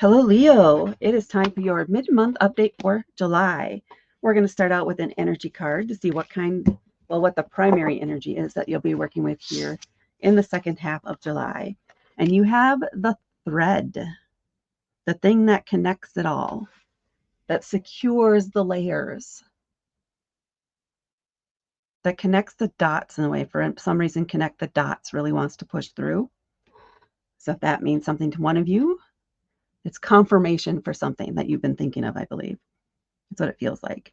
Hello, Leo. It is time for your mid-month update for July. We're going to start out with an energy card to see what the primary energy is that you'll be working with here in the second half of July. And you have the thread, the thing that connects it all, that secures the layers, that connects the dots in a way. For some reason, connect the dots really wants to push through. So if that means something to one of you, it's confirmation for something that you've been thinking of, I believe. That's what it feels like.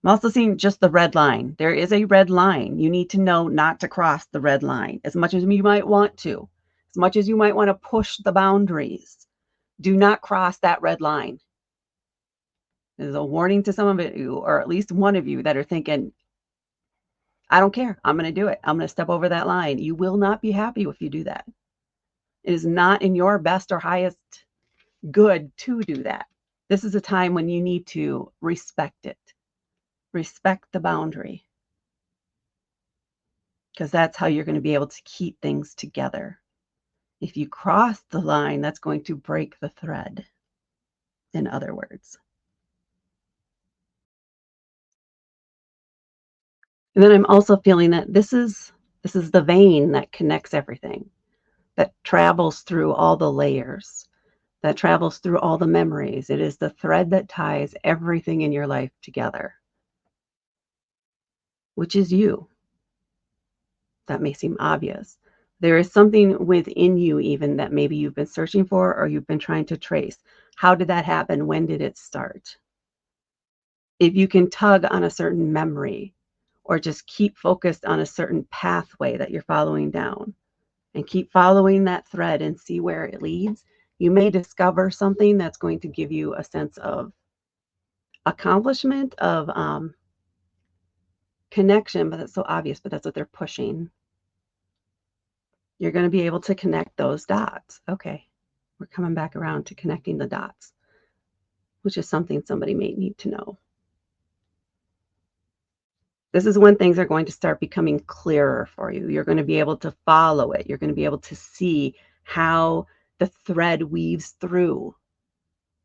I'm also seeing just the red line. There is a red line. You need to know not to cross the red line as much as you might want to, as much as you might want to push the boundaries. Do not cross that red line. There's a warning to some of you, or at least one of you, that are thinking, I don't care. I'm going to do it. I'm going to step over that line. You will not be happy if you do that. It is not in your best or highest good to do that. This is a time when you need to respect it. Respect the boundary, because that's how you're going to be able to keep things together. If you cross the line, that's going to break the thread, in other words. And then I'm also feeling that this is the vein that connects everything, that travels through all the layers, that travels through all the memories. It is the thread that ties everything in your life together, which is you. That may seem obvious. There is something within you even that maybe you've been searching for or you've been trying to trace. How did that happen? When did it start? If you can tug on a certain memory or just keep focused on a certain pathway that you're following down and keep following that thread and see where it leads, you may discover something that's going to give you a sense of accomplishment, of connection, but that's so obvious, but that's what they're pushing. You're going to be able to connect those dots. Okay, we're coming back around to connecting the dots, which is something somebody may need to know. This is when things are going to start becoming clearer for you. You're going to be able to follow it. You're going to be able to see how the thread weaves through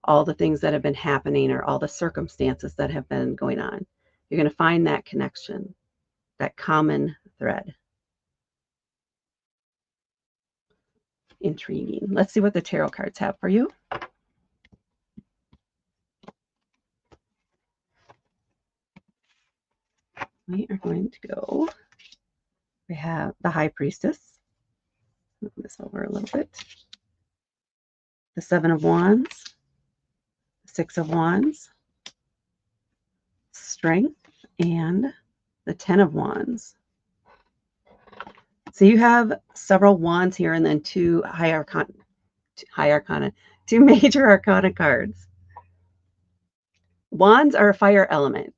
all the things that have been happening or all the circumstances that have been going on. You're going to find that connection, that common thread. Intriguing. Let's see what the tarot cards have for you. We are going to go. We have the High Priestess. Move this over a little bit. The Seven of Wands, the Six of Wands, Strength, and the Ten of Wands. So you have several wands here and then two major arcana cards. Wands are a fire element,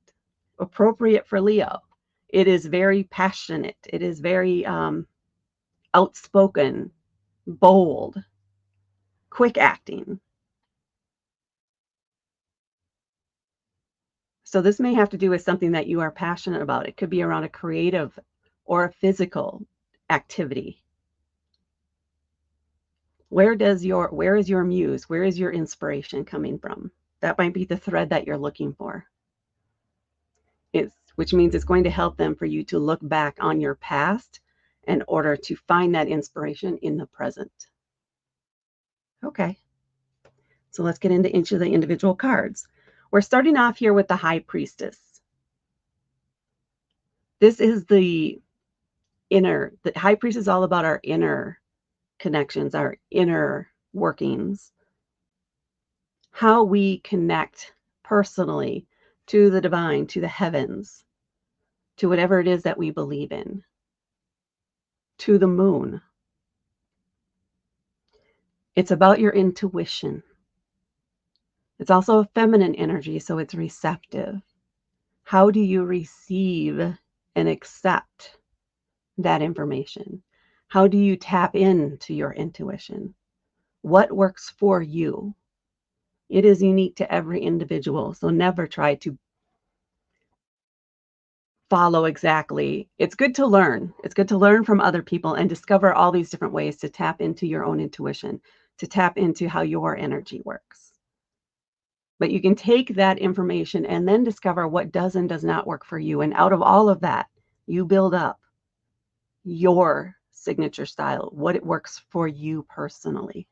appropriate for Leo. It is very passionate. It is very outspoken, bold, quick acting. So this may have to do with something that you are passionate about. It could be around a creative or a physical activity. Where is your muse? Where is your inspiration coming from? That might be the thread that you're looking for. Which means it's going to help them for you to look back on your past in order to find that inspiration in the present. Okay. So let's get into each of the individual cards. We're starting off here with the High Priestess. This is the High Priestess is all about our inner connections, our inner workings, how we connect personally to the divine, to the heavens, to whatever it is that we believe in, to the moon. It's about your intuition. It's also a feminine energy, so it's receptive. How do you receive and accept that information? How do you tap into your intuition? What works for you? It is unique to every individual, so never try to follow exactly. It's good to learn. It's good to learn from other people and discover all these different ways to tap into your own intuition, to tap into how your energy works. But you can take that information and then discover what does and does not work for you. And out of all of that, you build up your signature style, what it works for you personally.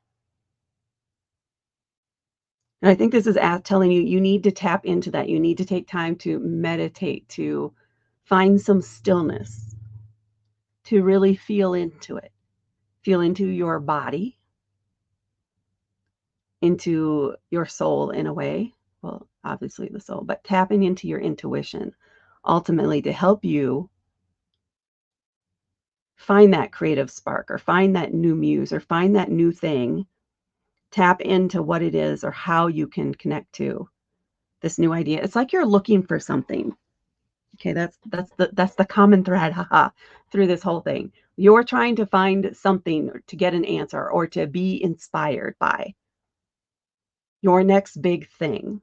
And I think this is telling you, you need to tap into that. You need to take time to meditate, to find some stillness, to really feel into it, feel into your body, into your soul in a way. Well, obviously the soul, but tapping into your intuition ultimately to help you find that creative spark or find that new muse or find that new thing. Tap into what it is or how you can connect to this new idea. It's like you're looking for something. Okay, that's the common thread, haha, through this whole thing. You're trying to find something to get an answer or to be inspired by your next big thing.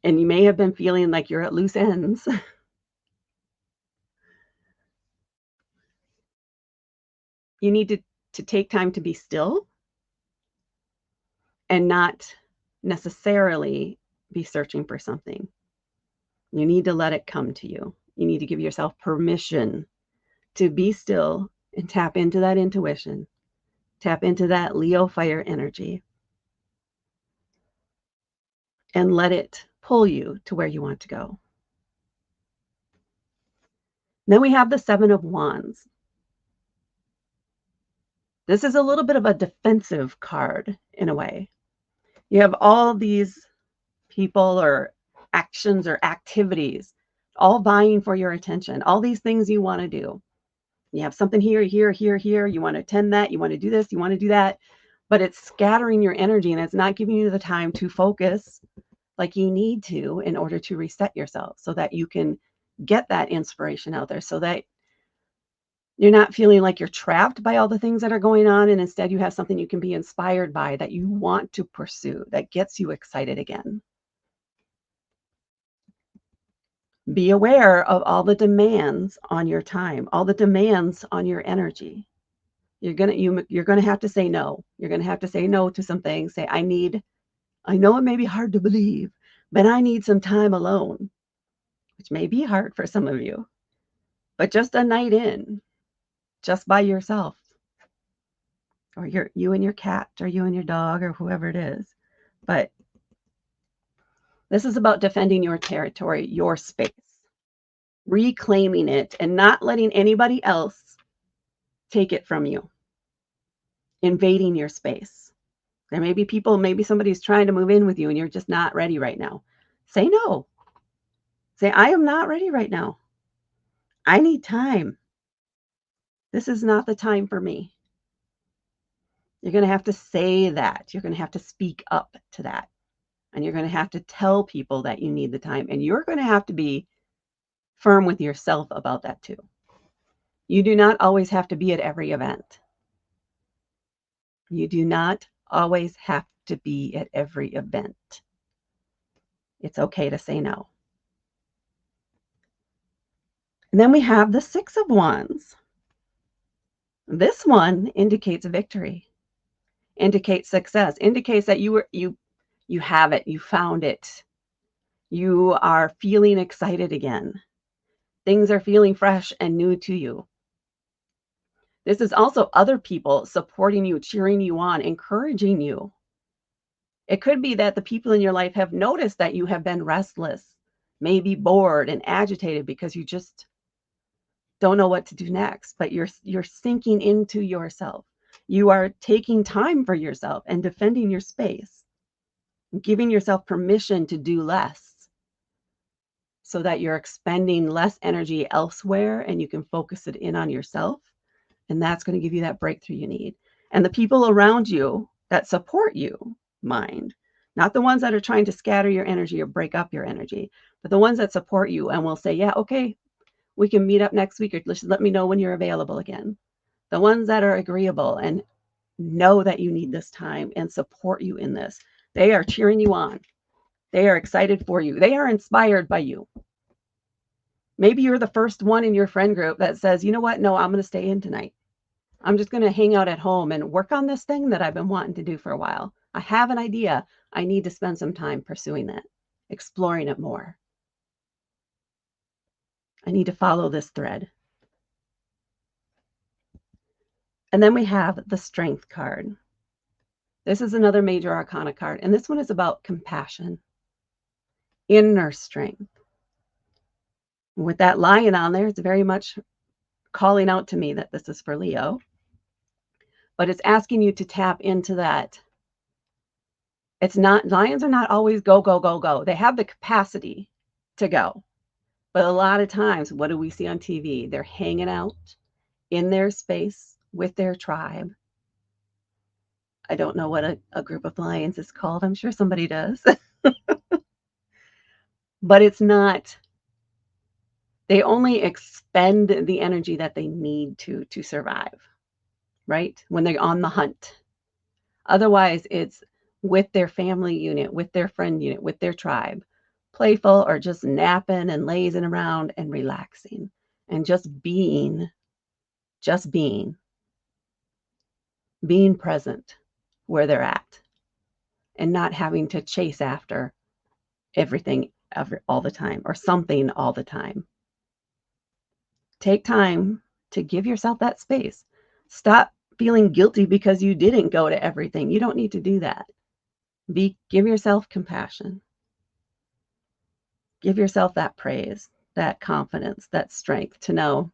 And you may have been feeling like you're at loose ends. You need to take time to be still and not necessarily be searching for something. You need to let it come to you. You need to give yourself permission to be still and tap into that intuition, tap into that Leo fire energy, and let it pull you to where you want to go. Then we have the Seven of Wands. This is a little bit of a defensive card in a way. You have all these people or actions or activities all vying for your attention, all these things you want to do. You have something here, here, here, here. You want to attend that. You want to do this. You want to do that. But it's scattering your energy and it's not giving you the time to focus like you need to in order to reset yourself so that you can get that inspiration out there so that you're not feeling like you're trapped by all the things that are going on. And instead you have something you can be inspired by that you want to pursue that gets you excited again. Be aware of all the demands on your time, all the demands on your energy. You're gonna have to say no. You're gonna have to say no to some things. Say, I know it may be hard to believe, but I need some time alone, which may be hard for some of you. But just a night in, just by yourself, or you and your cat, or you and your dog, or whoever it is. But this is about defending your territory, your space, reclaiming it, and not letting anybody else take it from you, invading your space. There may be people, maybe somebody's trying to move in with you and you're just not ready right now. Say no. Say, I am not ready right now. I need time. This is not the time for me. You're going to have to say that. You're going to have to speak up to that. And you're going to have to tell people that you need the time. And you're going to have to be firm with yourself about that too. You do not always have to be at every event. You do not always have to be at every event. It's okay to say no. And then we have the Six of Wands. This one indicates victory, indicates success, indicates that you have it, you found it. You are feeling excited again. Things are feeling fresh and new to you. This is also other people supporting you, cheering you on, encouraging you. It could be that the people in your life have noticed that you have been restless, maybe bored and agitated because you just don't know what to do next, but you're sinking into yourself. You are taking time for yourself and defending your space, giving yourself permission to do less so that you're expending less energy elsewhere and you can focus it in on yourself. And that's going to give you that breakthrough you need. And the people around you that support you, mind, not the ones that are trying to scatter your energy or break up your energy, but the ones that support you and will say, yeah, okay, we can meet up next week or just let me know when you're available again. The ones that are agreeable and know that you need this time and support you in this. They are cheering you on. They are excited for you. They are inspired by you. Maybe you're the first one in your friend group that says, you know what? No, I'm going to stay in tonight. I'm just going to hang out at home and work on this thing that I've been wanting to do for a while. I have an idea. I need to spend some time pursuing it, exploring it more. I need to follow this thread. And then we have the Strength card. This is another major arcana card, and this one is about compassion, inner strength. With that lion on there, it's very much calling out to me that this is for Leo, but it's asking you to tap into that. It's not, lions are not always go, go, go, go. They have the capacity to go. But a lot of times, what do we see on TV? They're hanging out in their space with their tribe. I don't know what a group of lions is called. I'm sure somebody does. But it's not, they only expend the energy that they need to survive, right? When they're on the hunt. Otherwise, it's with their family unit, with their friend unit, with their tribe, playful or just napping and lazing around and relaxing and just being present where they're at and not having to chase after everything all the time or something all the time. Take time to give yourself that space. Stop feeling guilty because you didn't go to everything. You don't need to do that. Give yourself compassion. Give yourself that praise, that confidence, that strength to know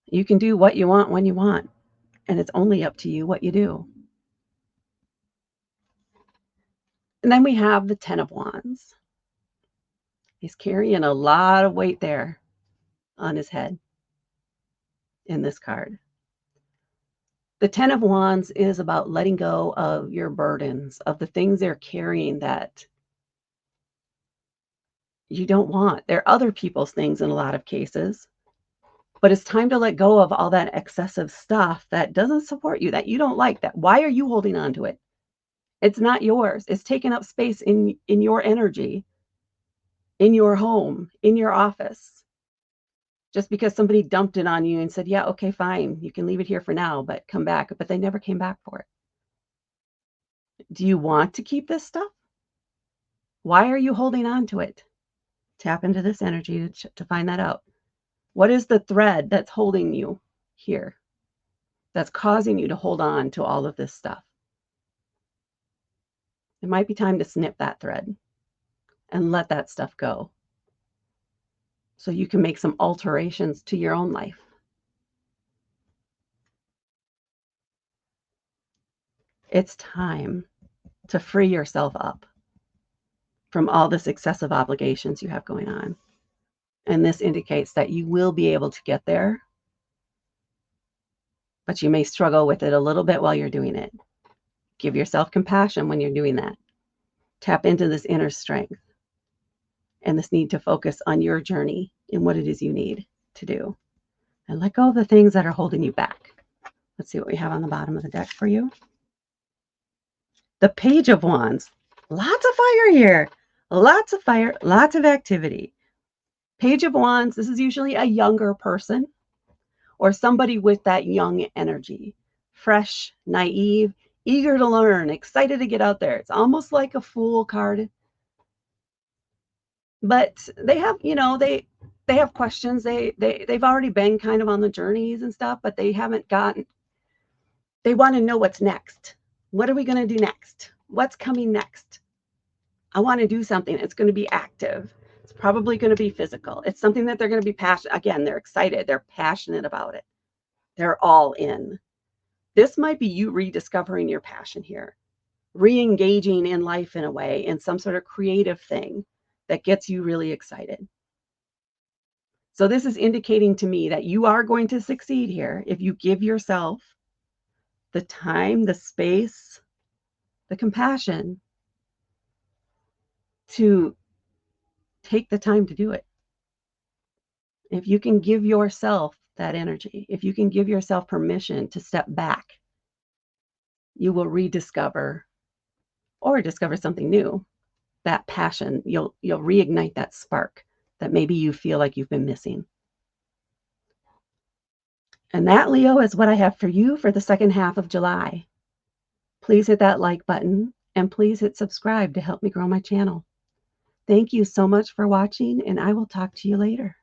you can do what you want when you want, and it's only up to you what you do. And then we have the Ten of Wands. He's carrying a lot of weight there on his head in this card. The Ten of Wands is about letting go of your burdens, of the things they're carrying that you don't want. They're other people's things in a lot of cases, but it's time to let go of all that excessive stuff that doesn't support you, that you don't like. That why are you holding on to it? It's not yours. It's taking up space in your energy, in your home, in your office. Just because somebody dumped it on you and said, yeah, okay, fine, you can leave it here for now, but come back. But they never came back for it. Do you want to keep this stuff? Why are you holding on to it? Tap into this energy to find that out. What is the thread that's holding you here? That's causing you to hold on to all of this stuff? It might be time to snip that thread and let that stuff go so you can make some alterations to your own life. It's time to free yourself up from all this excessive obligations you have going on. And this indicates that you will be able to get there, but you may struggle with it a little bit while you're doing it. Give yourself compassion when you're doing that. Tap into this inner strength and this need to focus on your journey and what it is you need to do. And let go of the things that are holding you back. Let's see what we have on the bottom of the deck for you. The Page of Wands. Lots of fire here. Lots of fire, lots of activity. Page of Wands, this is usually a younger person or somebody with that young energy. Fresh, naive, eager to learn, excited to get out there. It's almost like a Fool card. But they have, they have questions. They've already been kind of on the journeys and stuff, but they haven't gotten, they want to know what's next. What are we going to do next? What's coming next? I want to do something. It's going to be active. It's probably going to be physical. It's something that they're going to be passionate. Again, they're excited. They're passionate about it. They're all in. This might be you rediscovering your passion here, re-engaging in life in a way, in some sort of creative thing that gets you really excited. So this is indicating to me that you are going to succeed here if you give yourself the time, the space, the compassion to take the time to do it. If you can give yourself that energy, if you can give yourself permission to step back, you will rediscover or discover something new. That passion, you'll reignite that spark that maybe you feel like you've been missing. And that, Leo, is what I have for you for the second half of July. Please hit that like button and please hit subscribe to help me grow my channel. Thank you so much for watching, and I will talk to you later.